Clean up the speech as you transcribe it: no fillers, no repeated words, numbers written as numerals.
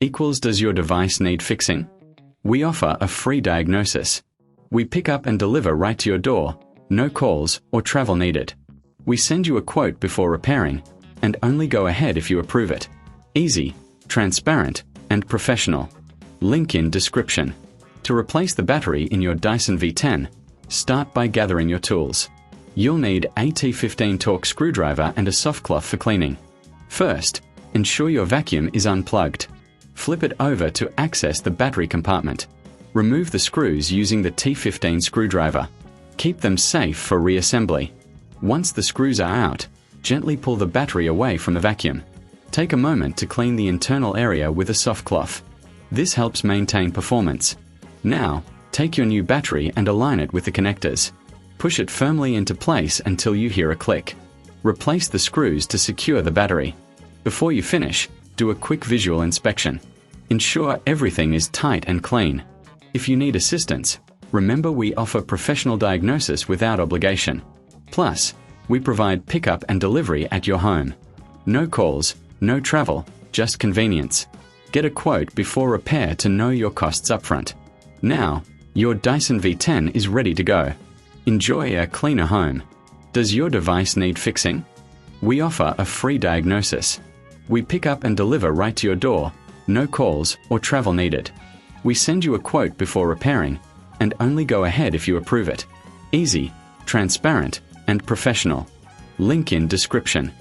equals does your device need fixing? We offer a free diagnosis. We pick up and deliver right to your door, no calls or travel needed. We send you a quote before repairing, and only go ahead if you approve it. Easy, transparent, and professional. Link in description. To replace the battery in your Dyson V10, start by gathering your tools. You'll need a T15 torque screwdriver and a soft cloth for cleaning. First, ensure your vacuum is unplugged. Flip it over to access the battery compartment. Remove the screws using the T15 screwdriver. Keep them safe for reassembly. Once the screws are out, gently pull the battery away from the vacuum. Take a moment to clean the internal area with a soft cloth. This helps maintain performance. Now, take your new battery and align it with the connectors. Push it firmly into place until you hear a click. Replace the screws to secure the battery. Before you finish, do a quick visual inspection. Ensure everything is tight and clean. If you need assistance, remember we offer professional diagnosis without obligation. Plus, we provide pickup and delivery at your home. No calls, no travel, just convenience. Get a quote before repair to know your costs upfront. Now, your Dyson V10 is ready to go. Enjoy a cleaner home. Does your device need fixing? We offer a free diagnosis. We pick up and deliver right to your door, no calls or travel needed. We send you a quote before repairing, and only go ahead if you approve it. Easy, transparent, and professional. Link in description.